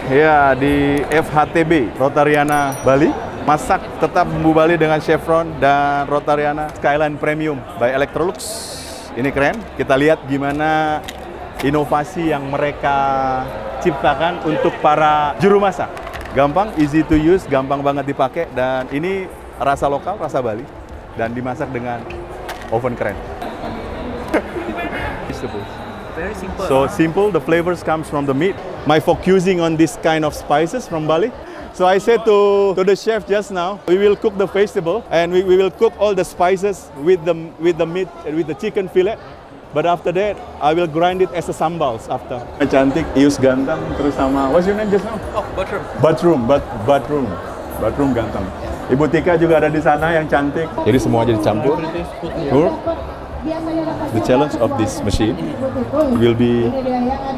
ya di FHTB Rotariana Bali. Masak tetap bumbu Bali dengan chevron dan Rotariana Skyline Premium by Electrolux. Ini keren. Kita lihat gimana inovasi yang mereka ciptakan untuk para juru masak. Gampang, easy to use, gampang banget dipakai, dan ini rasa lokal, rasa Bali, dan dimasak dengan oven keren. Very simple. So simple, the flavors comes from the meat. My focusing on this kind of spices from Bali. So I said to the chef just now, we will cook the vegetable and we will cook all the spices with the meat, with the chicken fillet. But after that, I will grind it as a sambals after. Cantik, Ius ganteng, terus sama, what's your name just now? Oh, Batrum. Batrum ganteng. Ibu Tika juga ada di sana yang cantik. Jadi semuanya dicampur. The challenge of this machine will be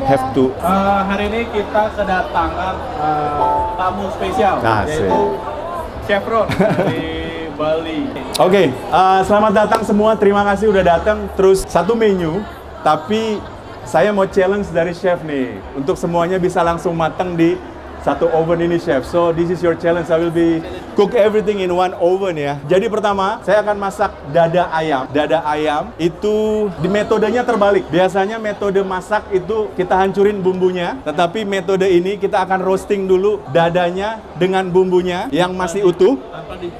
have to. Hari ini kita kedatangan tamu spesial, yaitu Chevron dari Bali. Oke, selamat datang semua. Terima kasih udah datang. Terus satu menu, tapi saya mau challenge dari chef nih untuk semuanya bisa langsung matang di satu oven ini, chef. So this is your challenge. I will be cook everything in one oven ya. Jadi pertama, saya akan masak dada ayam. Dada ayam itu di metodenya terbalik. Biasanya metode masak itu kita hancurin bumbunya, tetapi metode ini kita akan roasting dulu dadanya dengan bumbunya yang masih utuh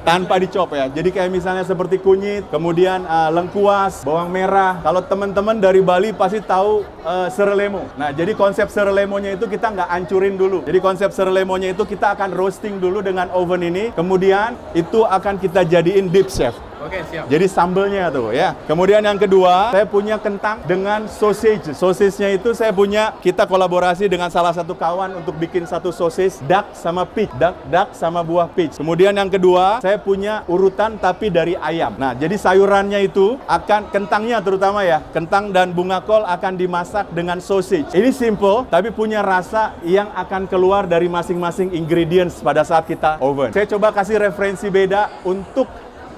tanpa dicop ya. Jadi kayak misalnya seperti kunyit, kemudian lengkuas, bawang merah. Kalau teman-teman dari Bali pasti tahu serelemo. Nah, jadi konsep serelemonya itu kita nggak hancurin dulu. Jadi konsep serelemonya itu kita akan roasting dulu dengan oven ini, kemudian itu akan kita jadiin dip, chef. Oke, siap. Jadi sambelnya tuh ya. Kemudian yang kedua, saya punya kentang dengan sausage. Sausage-nya itu saya punya, kita kolaborasi dengan salah satu kawan untuk bikin satu sosis duck sama peach. Duck sama buah peach. Kemudian yang kedua, saya punya urutan tapi dari ayam. Nah, jadi sayurannya itu akan, kentangnya terutama ya, kentang dan bunga kol akan dimasak dengan sausage. Ini simple, tapi punya rasa yang akan keluar dari masing-masing ingredients pada saat kita oven. Saya coba kasih referensi beda untuk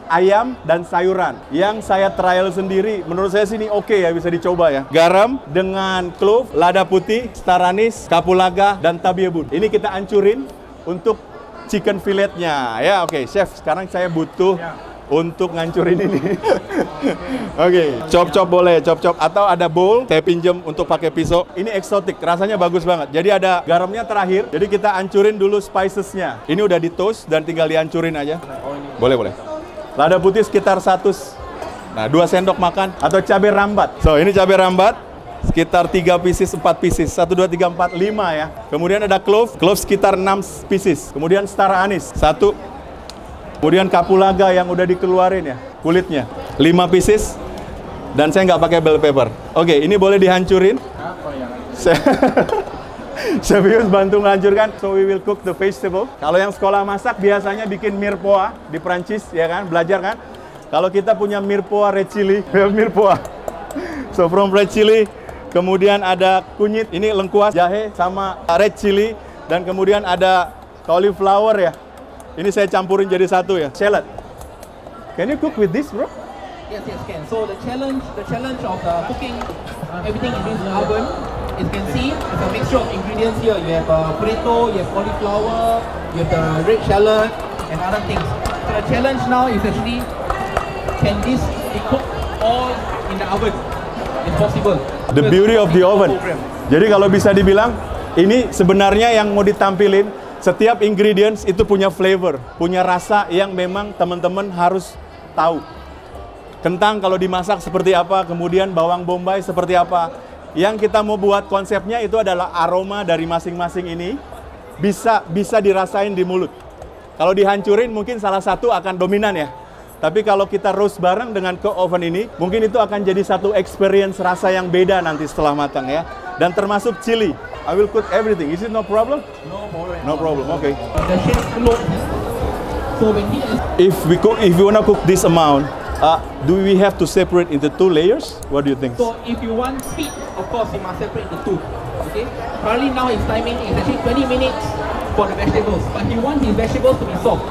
ayam dan sayuran yang saya trial sendiri. Menurut saya sini oke ya, bisa dicoba ya. Garam dengan clove, lada putih, star anise, kapulaga, dan tabi abun. Ini kita hancurin untuk chicken filletnya ya. Oke, chef, sekarang saya butuh untuk ngancurin ini. Oke, chop-chop boleh, chop-chop, atau ada bowl saya pinjem untuk pakai pisau. Ini eksotik, rasanya bagus banget. Jadi ada garamnya terakhir. Jadi kita hancurin dulu spicesnya. Ini udah di toast dan tinggal dihancurin aja. Boleh. Lada putih sekitar 100. Nah, 2 sendok makan atau cabai rambat. So, ini cabai rambat sekitar 3 pieces, 4 pieces. 1 2 3 4 5 ya. Kemudian ada clove sekitar 6 pieces. Kemudian star anise 1. Kemudian kapulaga yang udah dikeluarin ya, kulitnya 5 pieces. Dan saya nggak pakai bell pepper. Oke, ini boleh dihancurin. Serius bantu menghancurkan. So we will cook the vegetable. Kalau yang sekolah masak biasanya bikin mirepoix di Prancis ya kan, belajar kan. Kalau kita punya mirepoix red chili, mirepoix. So from red chili, kemudian ada kunyit, ini lengkuas, jahe sama red chili, dan kemudian ada cauliflower ya. Ini saya campurin jadi satu ya. Shallot. Can you cook with this, bro? Yes, can. So the challenge of cooking everything in this oven, as you can see, it's a mixture of ingredients here. You have potato, you have cauliflower, you have the red shallot, and other things. So the challenge now is actually, can this be cooked all in the oven? It's possible. The beauty of the oven. Jadi kalau bisa dibilang, ini sebenarnya yang mau ditampilin, setiap ingredients itu punya flavor, punya rasa yang memang teman-teman harus tahu. Kentang kalau dimasak seperti apa, kemudian bawang bombay seperti apa. Yang kita mau buat konsepnya itu adalah aroma dari masing-masing ini bisa dirasain di mulut. Kalau dihancurin mungkin salah satu akan dominan ya. Tapi kalau kita roast bareng dengan ke oven ini, mungkin itu akan jadi satu experience rasa yang beda nanti setelah matang ya. Dan termasuk chili. I will cook everything. Is it no problem? No problem. Okay. If you wanna cook this amount, do we have to separate into 2 layers? What do you think? So if you want speed, of course you must separate the 2. Okay. Currently now his timing is actually 20 minutes for the vegetables, but he wants his vegetables to be soft.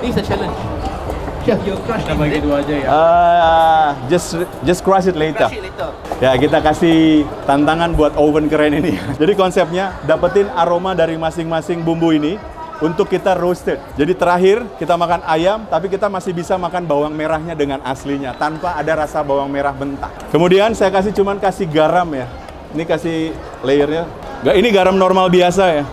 This is a challenge. Chef, you crush Kita it, bagi is it? dua aja ya. Just crush it later. Crush it later. Ya, kita kasih tantangan buat oven keren ini. Jadi konsepnya dapetin aroma dari masing-masing bumbu ini untuk kita roasted. Jadi terakhir kita makan ayam, tapi kita masih bisa makan bawang merahnya dengan aslinya tanpa ada rasa bawang merah mentah. Kemudian saya cuman kasih garam ya. Ini kasih layernya. Ini garam normal biasa ya.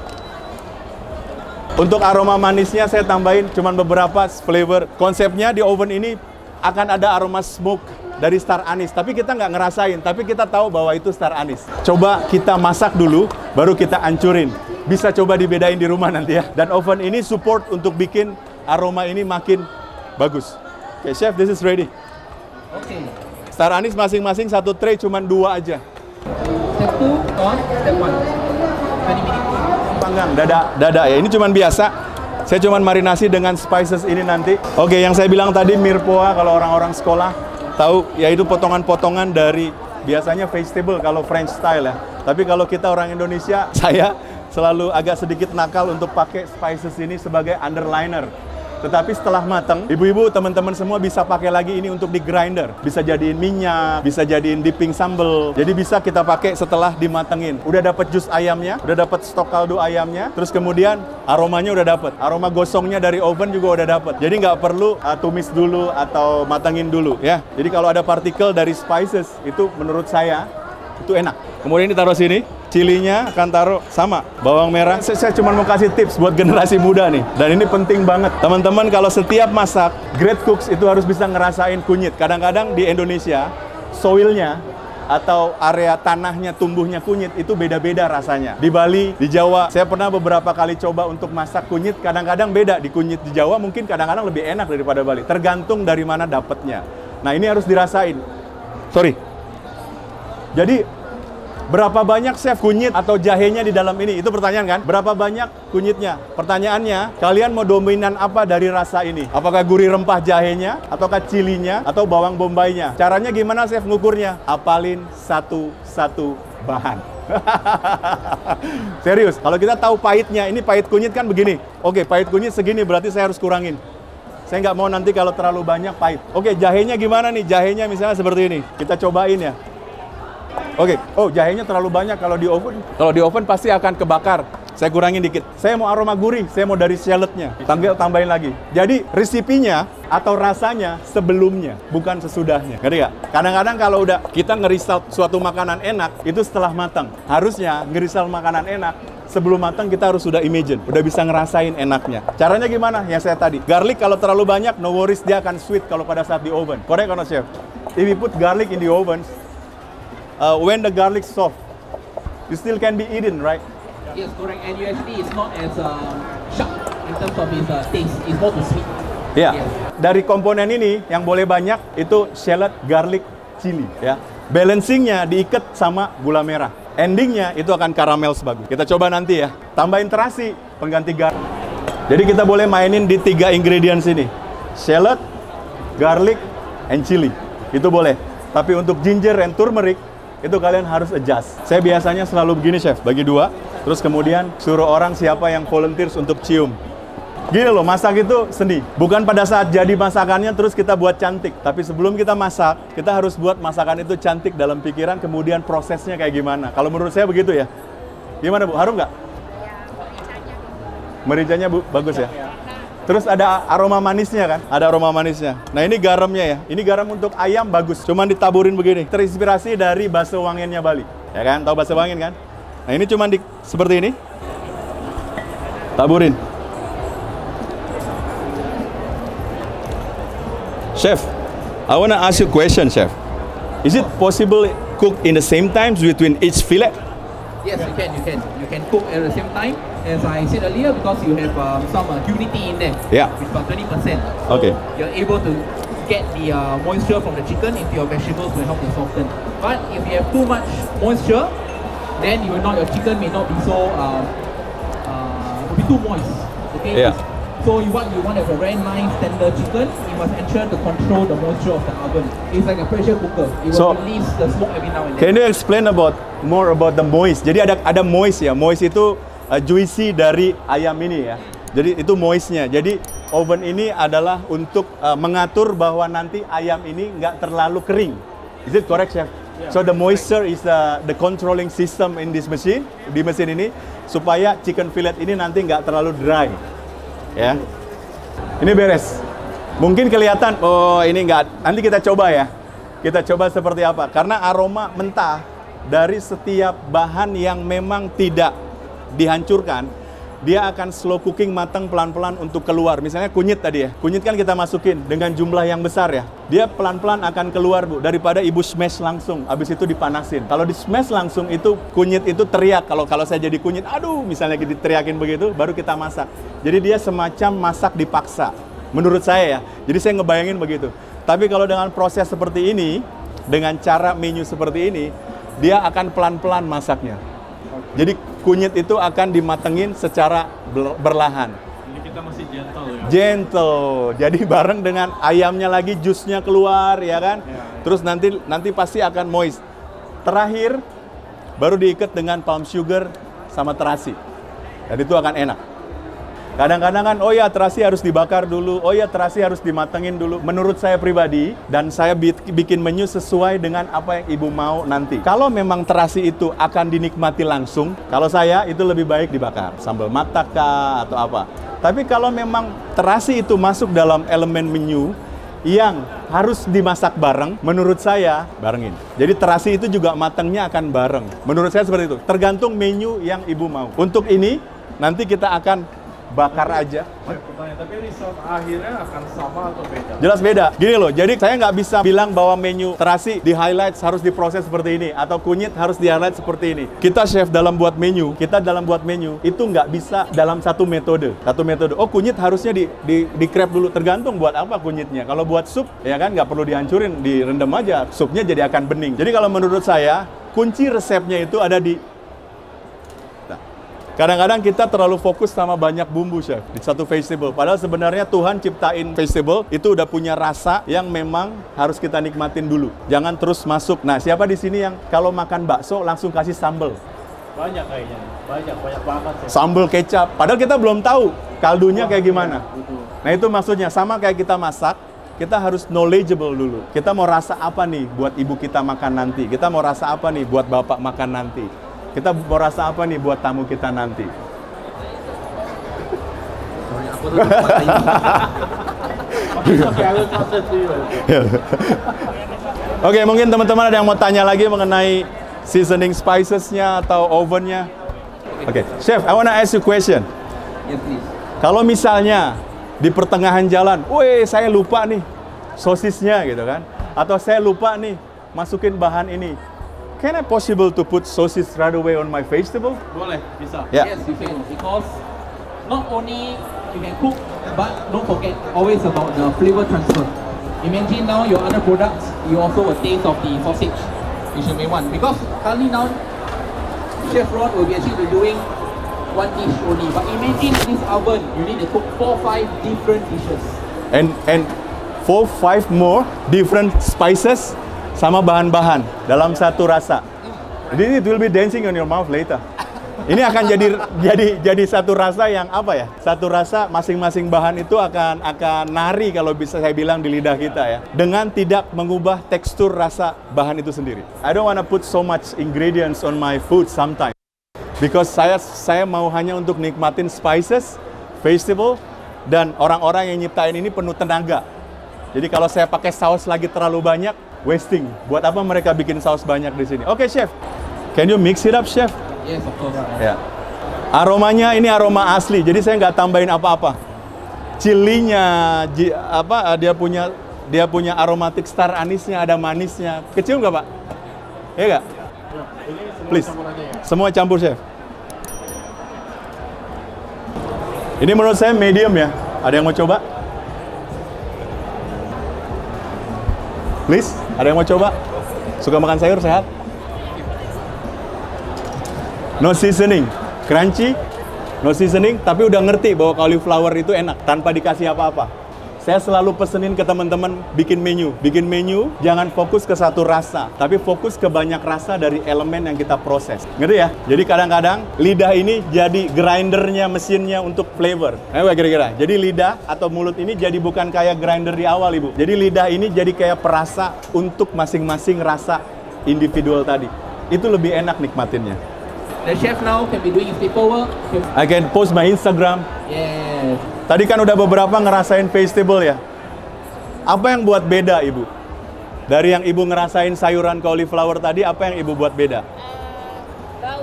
Untuk aroma manisnya saya tambahin cuman beberapa flavor. Konsepnya di oven ini akan ada aroma smoke dari star anise. Tapi kita nggak ngerasain, tapi kita tahu bahwa itu star anise. Coba kita masak dulu, baru kita hancurin. Bisa coba dibedain di rumah nanti ya. Dan oven ini support untuk bikin aroma ini makin bagus. Oke, chef, this is ready. Okay. Star anise masing-masing satu tray cuman 2 aja. Step 2 on step 1. 20 minutes. Panggang, dada ya. Ini cuman biasa. Saya cuman marinasi dengan spices ini nanti. Oke, yang saya bilang tadi mirpoa kalau orang-orang sekolah tahu, yaitu potongan-potongan dari biasanya vegetable kalau French style ya. Tapi kalau kita orang Indonesia, saya selalu agak sedikit nakal untuk pakai spices ini sebagai underliner. Tetapi setelah matang, ibu-ibu, teman-teman semua bisa pakai lagi ini untuk di grinder. Bisa jadiin minyak, bisa jadiin dipping sambal. Jadi bisa kita pakai setelah dimatengin. Udah dapat jus ayamnya, udah dapat stok kaldu ayamnya, terus kemudian aromanya udah dapat. Aroma gosongnya dari oven juga udah dapat. Jadi nggak perlu tumis dulu atau matengin dulu ya. Jadi kalau ada partikel dari spices, itu menurut saya itu enak. Kemudian ditaruh sini. Cilinya akan taruh sama bawang merah. Saya cuma mau kasih tips buat generasi muda nih. Dan ini penting banget. Teman-teman kalau setiap masak, great cooks itu harus bisa ngerasain kunyit. Kadang-kadang di Indonesia, soilnya atau area tanahnya tumbuhnya kunyit itu beda-beda rasanya. Di Bali, di Jawa, saya pernah beberapa kali coba untuk masak kunyit. Kadang-kadang beda. Di kunyit di Jawa mungkin kadang-kadang lebih enak daripada Bali. Tergantung dari mana dapetnya. Nah ini harus dirasain. Sorry. Jadi berapa banyak chef kunyit atau jahenya di dalam ini? Itu pertanyaan kan? Berapa banyak kunyitnya? Pertanyaannya, kalian mau dominan apa dari rasa ini? Apakah gurih rempah jahenya? Ataukah cilinya? Atau bawang bombaynya? Caranya gimana chef ngukurnya? Apalin satu-satu bahan. Serius, kalau kita tahu pahitnya, ini pahit kunyit kan begini. Oke, pahit kunyit segini berarti saya harus kurangin. Saya nggak mau nanti kalau terlalu banyak pahit. Oke, jahenya gimana nih? Jahenya misalnya seperti ini. Kita cobain ya. Oke, jahenya terlalu banyak kalau di oven. Kalau di oven pasti akan kebakar. Saya kurangin dikit. Saya mau aroma gurih, saya mau dari shallotnya. Tambahin lagi. Jadi, resipinya atau rasanya sebelumnya, bukan sesudahnya. Ngerti nggak? Kadang-kadang kalau udah kita ngerisal suatu makanan enak, itu setelah matang. Harusnya ngerisal makanan enak, sebelum matang kita harus sudah imagine, udah bisa ngerasain enaknya. Caranya gimana? Yang saya tadi. Garlic kalau terlalu banyak, no worries, dia akan sweet kalau pada saat di oven. Correct or not, chef? If we put garlic in the oven, when the garlic soft, you still can be eaten, right? Yes, correct. And you actually, it's not as sharp in terms of its taste. It's more to sweet. Ya, Yes. dari komponen ini yang boleh banyak itu shallot, garlic, chili. Ya, balancingnya diikat sama gula merah. Endingnya itu akan karamel sebagus. Kita coba nanti ya. Tambahin terasi, pengganti garlic. Jadi kita boleh mainin di 3 ingredients ini. Shallot, garlic, and chili. Itu boleh. Tapi untuk ginger and turmeric, itu kalian harus adjust. Saya biasanya selalu begini, chef, bagi 2. Terus kemudian suruh orang siapa yang volunteers untuk cium. Gini loh, masak itu seni. Bukan pada saat jadi masakannya terus kita buat cantik. Tapi sebelum kita masak, kita harus buat masakan itu cantik dalam pikiran, kemudian prosesnya kayak gimana. Kalau menurut saya begitu ya. Gimana Bu, harum nggak? Mericanya Bu, bagus ya? Terus ada aroma manisnya kan? Ada aroma manisnya. Nah ini garamnya ya. Ini garam untuk ayam bagus. Cuman ditaburin begini. Terinspirasi dari bakso wangennya Bali. Ya kan? Tahu bakso wangen kan? Nah ini cuman seperti ini. Taburin. Chef, I wanna ask you a question, Chef. Is it possible cook in the same times between each fillet? Yes, you can. You can cook at the same time. As I said earlier, because you have some humidity in there, Yeah. which is about 20%. So Okay. you're able to get the moisture from the chicken into your vegetables to help it soften. But if you have too much moisture, then your chicken may not be so will be too moist. Okay. Yeah. So you want to have a very nice tender chicken. You must ensure to control the moisture of the oven. It's like a pressure cooker. It will So- release the smoke every now and then. Can you explain more about the moist? Jadi ada moist ya. Moist itu juicy dari ayam ini ya. Jadi itu moistnya. Jadi oven ini adalah untuk mengatur bahwa nanti ayam ini nggak terlalu kering. Is it correct, Chef? Yeah. So the moisture is the controlling system in this machine, di mesin ini, supaya chicken fillet ini nanti nggak terlalu dry. Ya. Ini beres. Mungkin kelihatan, oh ini nggak. Nanti kita coba ya. Kita coba seperti apa. Karena aroma mentah dari setiap bahan yang memang tidak dihancurkan, dia akan slow cooking matang pelan-pelan untuk keluar. Misalnya kunyit tadi ya. Kunyit kan kita masukin dengan jumlah yang besar ya. Dia pelan-pelan akan keluar, Bu. Daripada Ibu smash langsung, habis itu dipanasin. Kalau di smash langsung itu kunyit itu teriak. Kalau saya jadi kunyit, aduh, misalnya diteriakin begitu, baru kita masak. Jadi dia semacam masak dipaksa. Menurut saya ya. Jadi saya ngebayangin begitu. Tapi kalau dengan proses seperti ini, dengan cara menu seperti ini, dia akan pelan-pelan masaknya. Jadi kunyit itu akan dimatengin secara berlahan. Ini kita masih gentle ya. Gentle. Jadi bareng dengan ayamnya lagi, jusnya keluar ya kan. Ya. Terus nanti pasti akan moist. Terakhir baru diikat dengan palm sugar sama terasi. Dan itu akan enak. Kadang-kadang kan, oh ya terasi harus dibakar dulu, oh ya terasi harus dimatengin dulu. Menurut saya pribadi, dan saya bikin menu sesuai dengan apa yang Ibu mau nanti. Kalau memang terasi itu akan dinikmati langsung, kalau saya itu lebih baik dibakar. Sambal matak kah, atau apa. Tapi kalau memang terasi itu masuk dalam elemen menu yang harus dimasak bareng, menurut saya barengin. Jadi terasi itu juga matangnya akan bareng. Menurut saya seperti itu. Tergantung menu yang Ibu mau. Untuk ini, nanti kita akan bakar aja. Pertanyaan, tapi result akhirnya akan sama atau beda? Jelas beda. Gini loh, jadi saya nggak bisa bilang bahwa menu terasi di highlight harus diproses seperti ini, atau kunyit harus di highlight seperti ini. Kita chef dalam buat menu, itu nggak bisa dalam satu metode. Oh kunyit harusnya di crab dulu, tergantung buat apa kunyitnya. Kalau buat sup, ya kan nggak perlu dihancurin, direndam aja, supnya jadi akan bening. Jadi kalau menurut saya, kunci resepnya itu ada di kadang-kadang kita terlalu fokus sama banyak bumbu, Chef, di satu vegetable. Padahal sebenarnya Tuhan ciptain vegetable, itu udah punya rasa yang memang harus kita nikmatin dulu. Jangan terus masuk. Nah, siapa di sini yang kalau makan bakso langsung kasih sambal? Banyak kayaknya. Banyak banget. Ya. Sambal kecap. Padahal kita belum tahu kaldunya kayak gimana. Betul. Nah, itu maksudnya. Sama kayak kita masak, kita harus knowledgeable dulu. Kita mau rasa apa nih buat ibu kita makan nanti? Kita mau rasa apa nih buat bapak makan nanti? Kita mau rasa apa nih buat tamu kita nanti? Oke, mungkin teman-teman ada yang mau tanya lagi mengenai seasoning spicesnya atau ovennya? Oke, Chef, I wanna ask you a question. Yes, please. Kalau misalnya di pertengahan jalan, weh saya lupa nih sosisnya gitu kan, atau saya lupa nih masukin bahan ini. Can I possible to put sosis right away on my vegetable? Boleh, bisa. Yeah. Yes, you can, because not only you can cook, but don't forget always about the flavor transfer. Imagine now your other products, you also will taste of the sausage, which you may want. Because currently now, Chef Ron will be actually doing one dish only. But imagine in this oven, you need to cook 4-5 different dishes. And 4-5 more different spices sama bahan-bahan dalam satu rasa. Jadi it will be dancing on your mouth later. Ini akan jadi satu rasa yang apa ya? Satu rasa masing-masing bahan itu akan nari kalau bisa saya bilang di lidah kita ya. Dengan tidak mengubah tekstur rasa bahan itu sendiri. I don't wanna put so much ingredients on my food sometimes. Because saya mau hanya untuk nikmatin spices, vegetable, dan orang-orang yang nyiptain ini penuh tenaga. Jadi kalau saya pakai saus lagi terlalu banyak, wasting. Buat apa mereka bikin saus banyak di sini? Oke, Chef. Can you mix it up, Chef? Yes, of course. Ya. Aromanya ini aroma asli. Jadi saya nggak tambahin apa-apa. Chilinya, dia punya aromatic star anisnya, ada manisnya. Kecium nggak, Pak? Iya nggak? Ini semua Please. campur aja ya. Semua campur, Chef. Ini menurut saya medium ya. Ada yang mau coba? Please, ada yang mau coba? Suka makan sayur, sehat? No seasoning, crunchy, no seasoning, tapi udah ngerti bahwa cauliflower itu enak tanpa dikasih apa-apa. Saya selalu pesenin ke teman-teman bikin menu. Bikin menu, jangan fokus ke satu rasa, tapi fokus ke banyak rasa dari elemen yang kita proses. Ngerti ya? Jadi kadang-kadang lidah ini jadi grindernya mesinnya untuk flavor. Ayo kira-kira. Jadi lidah atau mulut ini jadi bukan kayak grinder di awal, Ibu. Jadi lidah ini jadi kayak perasa untuk masing-masing rasa individual tadi. Itu lebih enak nikmatinnya. The chef now can be doing his paperwork. I can post my Instagram. Yes. Tadi kan udah beberapa ngerasain vegetable ya. Apa yang buat beda, Ibu? Dari yang Ibu ngerasain sayuran cauliflower tadi, apa yang Ibu buat beda? Bau,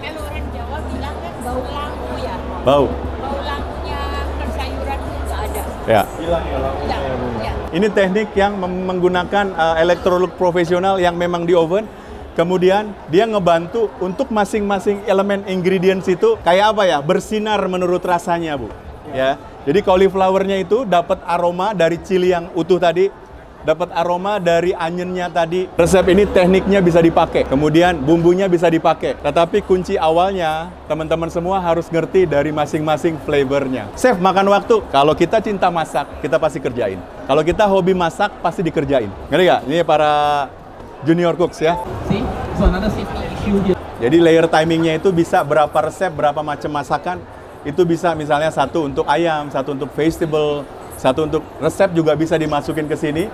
kalau orang Jawa bilang kan bau lampu ya. Bau. Bau lampunya sayuran itu nggak ada. Ya. Hilang ya lampunya. Ya. Ini teknik yang menggunakan elektrolux profesional yang memang di oven. Kemudian dia ngebantu untuk masing-masing elemen ingredients itu kayak apa ya? Bersinar menurut rasanya, Bu. Ya. Jadi cauliflowernya itu dapat aroma dari chili yang utuh tadi, dapat aroma dari onionnya tadi. Resep ini tekniknya bisa dipakai, kemudian bumbunya bisa dipakai. Tetapi kunci awalnya, teman-teman semua harus ngerti dari masing-masing flavornya. Chef, makan waktu. Kalau kita cinta masak, kita pasti kerjain. Kalau kita hobi masak, pasti dikerjain. Ngerti nggak? Ini para junior cooks ya. See? So another safety issue here. Jadi layer timingnya itu bisa berapa resep, berapa macam masakan. Itu bisa misalnya satu untuk ayam, satu untuk vegetable, satu untuk resep juga bisa dimasukin ke sini.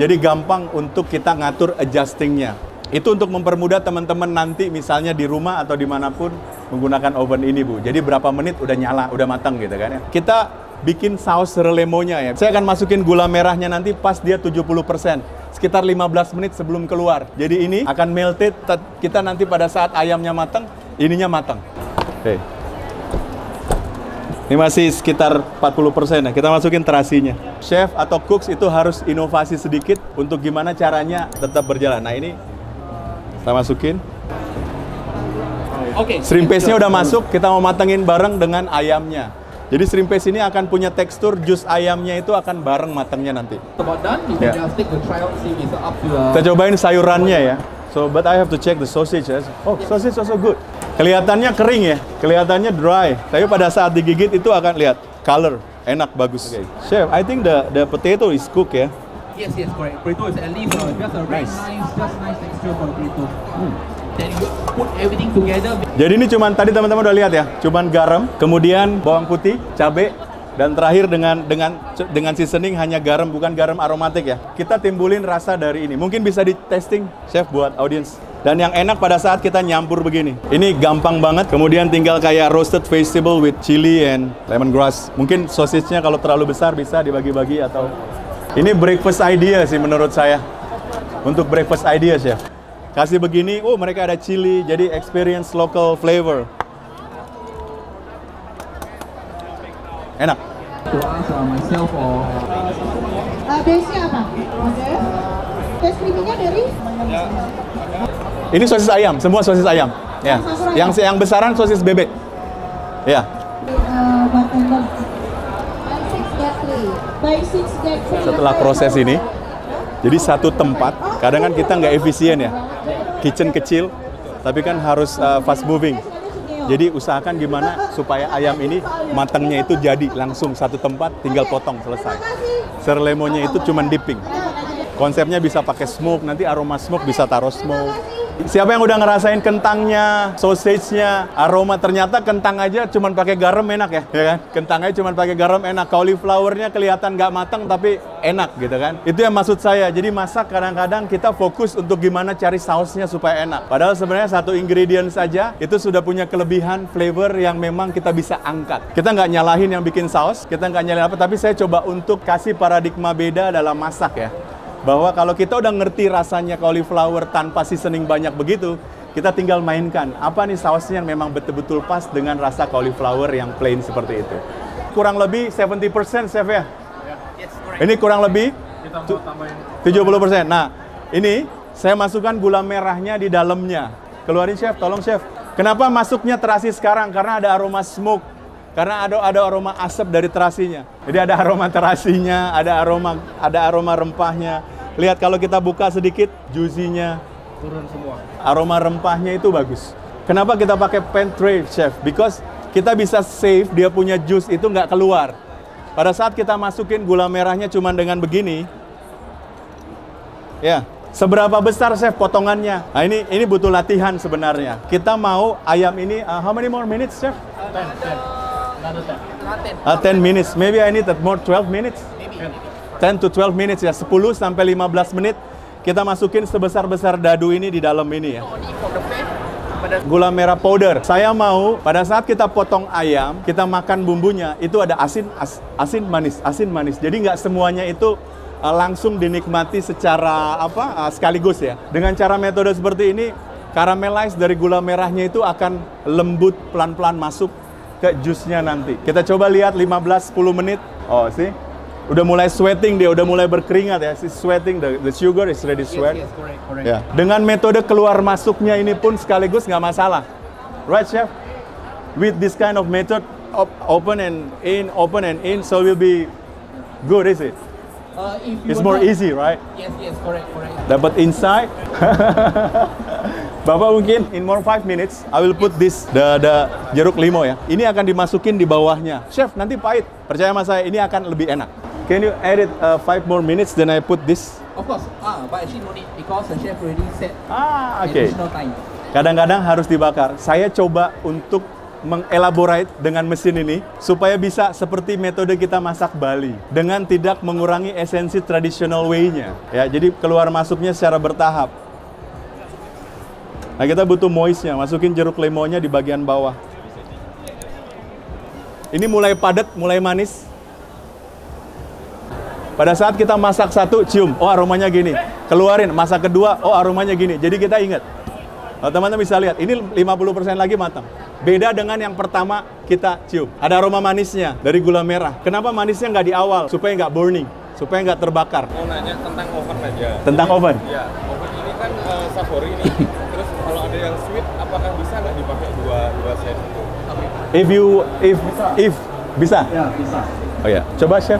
Jadi gampang untuk kita ngatur adjustingnya. Itu untuk mempermudah teman-teman nanti misalnya di rumah atau dimanapun menggunakan oven ini, Bu. Jadi berapa menit udah nyala, udah matang gitu kan ya. Kita bikin saus relemonya ya. Saya akan masukin gula merahnya nanti pas dia 70%. Sekitar 15 menit sebelum keluar. Jadi ini akan melted, kita nanti pada saat ayamnya matang, ininya matang. Oke. Ini masih sekitar 40% ya. Kita masukin terasinya. Chef atau cooks itu harus inovasi sedikit untuk gimana caranya tetap berjalan. Nah ini kita masukin. Okay. Shrimp paste-nya udah masuk, kita mau matengin bareng dengan ayamnya. Jadi shrimp paste ini akan punya tekstur, jus ayamnya itu akan bareng matangnya nanti. About done, you can just take the trial, see it's up to Kita cobain sayurannya ya. So, but I have to check the sausage. Oh, sausage also good. Kelihatannya kering ya, kelihatannya dry. Tapi pada saat digigit itu akan lihat color, enak, bagus. Okay. Chef, I think the potato is cooked ya. Yes, correct. Burrito is at least just a very nice texture for the burrito. Then you put everything together. Jadi ini cuman tadi teman-teman udah lihat ya, cuman garam, kemudian bawang putih, cabai, dan terakhir dengan seasoning hanya garam, bukan garam aromatik ya. Kita timbulin rasa dari ini. Mungkin bisa di testing, chef, buat audience. Dan yang enak pada saat kita nyampur begini. Ini gampang banget. Kemudian tinggal kayak roasted vegetable with chili and lemongrass. Mungkin sausage-nya kalau terlalu besar bisa dibagi-bagi atau... Ini breakfast idea sih menurut saya. Untuk breakfast idea, chef. Kasih begini, oh mereka ada chili, jadi experience local flavor. Enak. To ask myself or Base-nya apa? Oke. Base creamy-nya dari? Ini sosis ayam, semua sosis ayam. Ya. Yang besaran sosis bebek. Ya. Bartender. By six Gateway. Setelah proses ini, jadi satu tempat, kadang kan kita nggak efisien ya. Kitchen kecil, tapi kan harus fast moving. Jadi usahakan gimana supaya ayam ini matangnya itu jadi langsung satu tempat, tinggal potong, selesai. Serlemonya itu cuman dipping. Konsepnya bisa pakai smoke, nanti aroma smoke bisa taruh smoke. Siapa yang udah ngerasain kentangnya, sausage-nya, aroma, ternyata kentang aja cuman pakai garam enak ya kan? Kentangnya cuman pakai garam enak, cauliflower-nya kelihatan nggak matang tapi enak gitu kan? Itu yang maksud saya. Jadi masak kadang-kadang kita fokus untuk gimana cari sausnya supaya enak. Padahal sebenarnya satu ingredient saja itu sudah punya kelebihan flavor yang memang kita bisa angkat. Kita nggak nyalahin yang bikin saus, kita nggak nyalahin apa, tapi saya coba untuk kasih paradigma beda dalam masak ya. Bahwa kalau kita udah ngerti rasanya cauliflower tanpa seasoning banyak begitu, kita tinggal mainkan apa nih sausnya yang memang betul-betul pas dengan rasa cauliflower yang plain seperti itu. Kurang lebih 70% chef ya? yes, correct. Ini kurang lebih Kita mau tambahin 70%. Nah, ini saya masukkan gula merahnya di dalamnya. Keluarin chef, tolong chef. Kenapa masuknya terasi sekarang? Karena ada aroma smoke. Karena ada aroma asap dari terasinya. Jadi ada aroma terasinya, ada aroma rempahnya. Lihat kalau kita buka sedikit, juicy-nya turun semua. aroma rempahnya itu bagus. Kenapa kita pakai pan tray, chef? Because kita bisa save dia punya juice itu nggak keluar. pada saat kita masukin gula merahnya cuman dengan begini, ya, seberapa besar chef potongannya? Nah ini butuh latihan sebenarnya. Kita mau ayam ini, how many more minutes chef? 10 minutes, maybe I need more 12 minutes. 10 to 12 minutes ya, 10 sampai 15 menit. Kita masukin sebesar-besar dadu ini di dalam ini ya. Gula merah powder. Saya mau pada saat kita potong ayam, kita makan bumbunya, itu ada asin manis. Jadi nggak semuanya itu langsung dinikmati secara sekaligus ya. Dengan cara metode seperti ini, caramelize dari gula merahnya itu akan lembut pelan-pelan masuk ke jusnya nanti. Kita coba lihat 15-10 menit. Oh, sih. Udah mulai sweating dia, udah mulai berkeringat ya. Si sweating, the sugar is ready sweat. Yes, correct. Ya. Dengan metode keluar masuknya ini pun sekaligus nggak masalah. Right, chef? With this kind of method, open and in, so will be good, is it? It's more easy, right? Yes, correct. Dapat insight. Bapak mungkin in more 5 minutes, I will put this the jeruk limau ya. Ini akan dimasukin di bawahnya. Chef, nanti pahit. Percaya sama saya, ini akan lebih enak. Can you add it 5 more minutes then I put this? Of course, but actually no need because the chef already set Okay. additional time. Kadang-kadang harus dibakar. Saya coba untuk mengelaborate dengan mesin ini supaya bisa seperti metode kita masak Bali dengan tidak mengurangi esensi traditional way-nya. Ya, jadi keluar masuknya secara bertahap. Nah, kita butuh moistnya, masukin jeruk limaunya di bagian bawah. Ini mulai padat, mulai manis. Pada saat kita masak satu, cium, oh aromanya gini. Keluarin, masak kedua, oh aromanya gini. Jadi kita ingat. Teman-teman bisa lihat, ini 50% lagi matang. Beda dengan yang pertama kita cium. Ada aroma manisnya dari gula merah. Kenapa manisnya nggak di awal? Supaya nggak burning, supaya nggak terbakar. Mau nanya tentang oven aja. Tentang oven? Ya, oven ini kan savory nih. Terus kalau ada yang sweet, apakah bisa nggak dipakai dua set itu? If bisa? Ya, bisa. Oh ya, coba chef.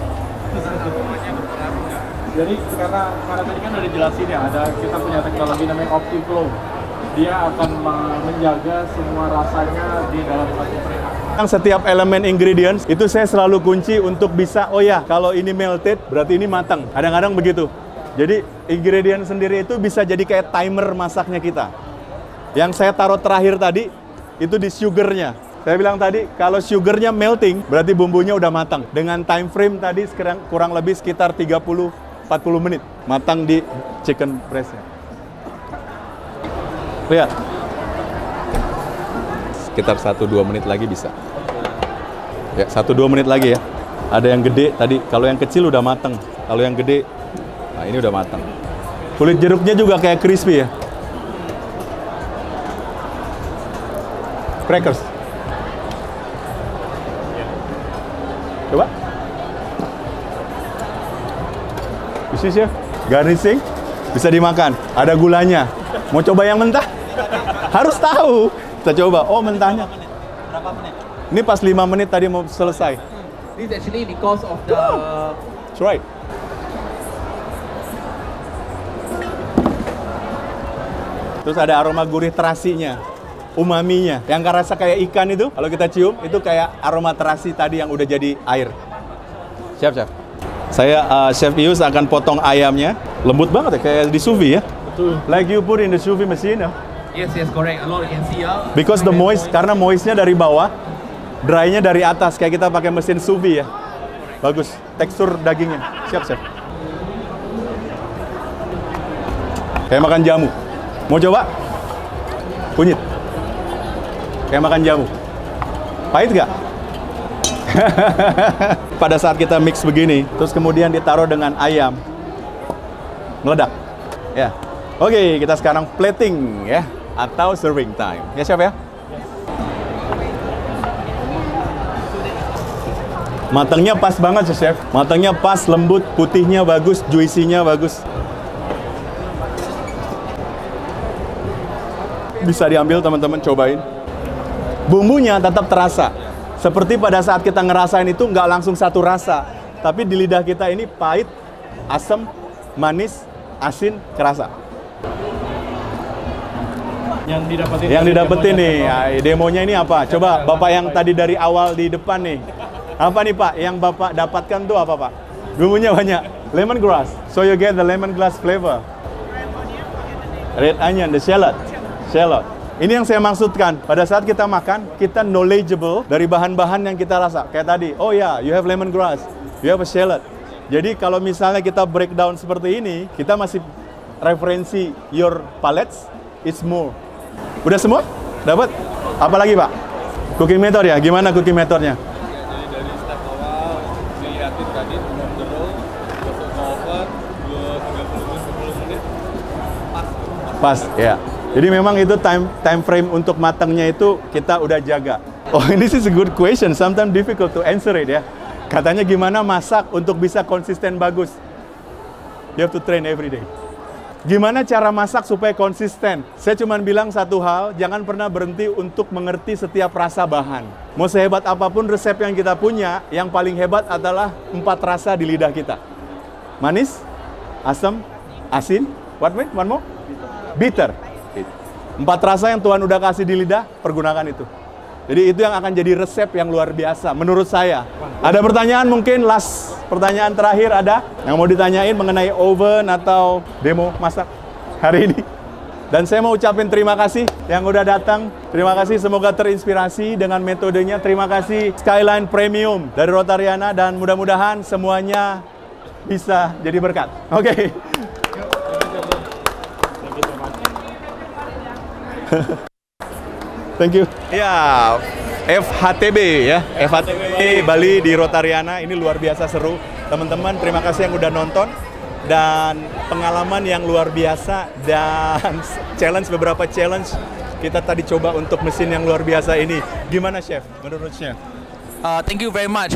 Jadi karena tadi kan udah dijelasin ya, kita punya teknologi namanya OptiFlow. Dia akan menjaga semua rasanya di dalam satu perairan. Setiap elemen ingredients itu saya selalu kunci untuk bisa, oh ya, kalau ini melted berarti ini matang. Kadang-kadang begitu. Jadi ingredient sendiri itu bisa jadi kayak timer masaknya kita. Yang saya taruh terakhir tadi itu di sugarnya. Saya bilang tadi kalau sugarnya melting berarti bumbunya udah matang. Dengan time frame tadi kurang lebih sekitar 30-40 menit matang di chicken breastnya. Lihat. Sekitar 1-2 menit lagi bisa. Ya, 1-2 menit lagi ya. Ada yang gede tadi, kalau yang kecil udah matang. Kalau yang gede, nah ini udah matang. Kulit jeruknya juga kayak crispy ya. Crackers. Coba. Bisa chef. Garnishing bisa dimakan. Ada gulanya. Mau coba yang mentah? Harus tahu. Kita coba. Oh, mentahnya. Berapa menit? Ini pas 5 menit tadi mau selesai. This actually because of the That's right. Terus ada aroma gurih terasinya, umaminya. Yang rasa kayak ikan itu, kalau kita cium, itu kayak aroma terasi tadi yang udah jadi air. Siap, chef. Saya, Chef Ius akan potong ayamnya. Lembut banget ya, kayak di sous vide ya. Betul. Like you put in the sous vide machine ya. yes, correct. A lot you can see Because the moist, karena moistnya dari bawah, dry-nya dari atas. Kayak kita pakai mesin sous vide ya. Bagus, tekstur dagingnya. Siap, chef. Kayak makan jamu. Mau coba? Kunyit. Kayak makan jamu. Pahit nggak? Pada saat kita mix begini, terus kemudian ditaruh dengan ayam, meledak. Ya. Oke, kita sekarang plating ya, atau serving time. Ya, chef ya? Matangnya pas banget sih, chef. Matangnya pas, lembut, putihnya bagus, juicy-nya bagus. Bisa diambil teman-teman, cobain. Bumbunya tetap terasa. Seperti pada saat kita ngerasain itu nggak langsung satu rasa. Tapi di lidah kita ini pahit, asam, manis, asin, kerasa. Yang didapetin nih, ya, demonya ini apa? Coba Bapak yang tadi dari awal di depan nih. Apa nih Pak, yang Bapak dapatkan tuh apa Pak? Bumbunya banyak. Lemongrass. So you get the lemongrass flavor. Red onion, the shallot. Shallot. Ini yang saya maksudkan. Pada saat kita makan, kita knowledgeable dari bahan-bahan yang kita rasa. Kayak tadi, oh ya, you have lemongrass, you have a shallot. Jadi kalau misalnya kita breakdown seperti ini, kita masih referensi your palates, it's more. Udah semua? Dapat? Apa lagi Pak? Cooking method ya? Gimana cooking methodnya? Jadi dari step awal, dilihatin tadi, gerul, masuk ke oven, 30-40 menit, Pas, ya. Jadi memang itu time frame untuk matangnya itu kita udah jaga. Oh, this is a good question. Sometimes difficult to answer it ya. Katanya gimana masak untuk bisa konsisten bagus? You have to train every day. Gimana cara masak supaya konsisten? Saya cuma bilang satu hal, jangan pernah berhenti untuk mengerti setiap rasa bahan. Mau sehebat apapun resep yang kita punya, yang paling hebat adalah 4 rasa di lidah kita. Manis, asam, asin, what more? One more? Bitter. 4 rasa yang Tuhan udah kasih di lidah, pergunakan itu. Jadi itu yang akan jadi resep yang luar biasa menurut saya. Ada pertanyaan mungkin, last pertanyaan terakhir ada yang mau ditanyain mengenai oven atau demo masak hari ini. Dan saya mau ucapin terima kasih yang udah datang. Terima kasih, semoga terinspirasi dengan metodenya. Terima kasih Skyline Premium dari Rotariana dan mudah-mudahan semuanya bisa jadi berkat. Oke. Thank you. Ya, FHTB ya, FHTB Bali di Rotariana ini luar biasa seru. Teman-teman, terima kasih yang udah nonton dan pengalaman yang luar biasa dan beberapa challenge kita tadi coba untuk mesin yang luar biasa ini. Gimana Chef? Menurut Chef? Thank you very much,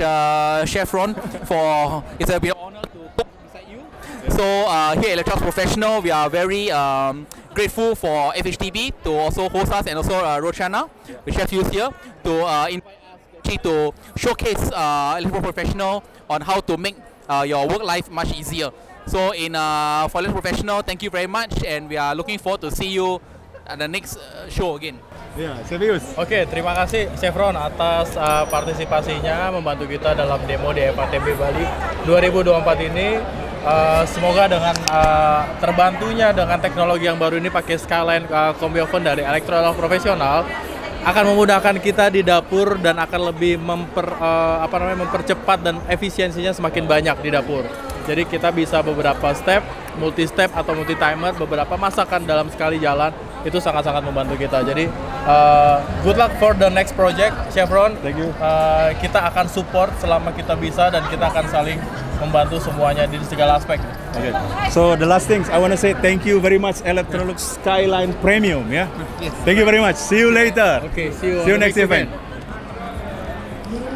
Chef Ron, for it's a big honor to cook beside you. So here at Electrox Professional, we are very grateful for FHTB to also host us and also Rochana, the chef used here, to invite us actually to showcase Electrox Professional on how to make your work life much easier. So for Electrox Professional, thank you very much, and we are looking forward to see you at the next show again. Ya, serius. Oke, terima kasih Chef Ron atas partisipasinya membantu kita dalam demo di FHTB Bali 2024 ini. Semoga dengan terbantunya dengan teknologi yang baru ini pakai Skyline Combi Oven dari Electrox Professional akan memudahkan kita di dapur dan akan lebih mempercepat dan efisiensinya semakin banyak di dapur. Jadi kita bisa beberapa step, multi step atau multi timer, beberapa masakan dalam sekali jalan itu sangat-sangat membantu kita. Jadi good luck for the next project, Chef Ron. Thank you. Kita akan support selama kita bisa dan kita akan saling membantu semuanya di segala aspek. Okay. So the last things I want to say thank you very much Electrolux Skyline Premium ya. Yes. Thank you very much. See you later. Okay, see you See you on the next next event. event.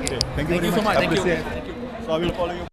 Okay. Thank you Thank very you so much. Thank you. Appreciate it. So I will follow you.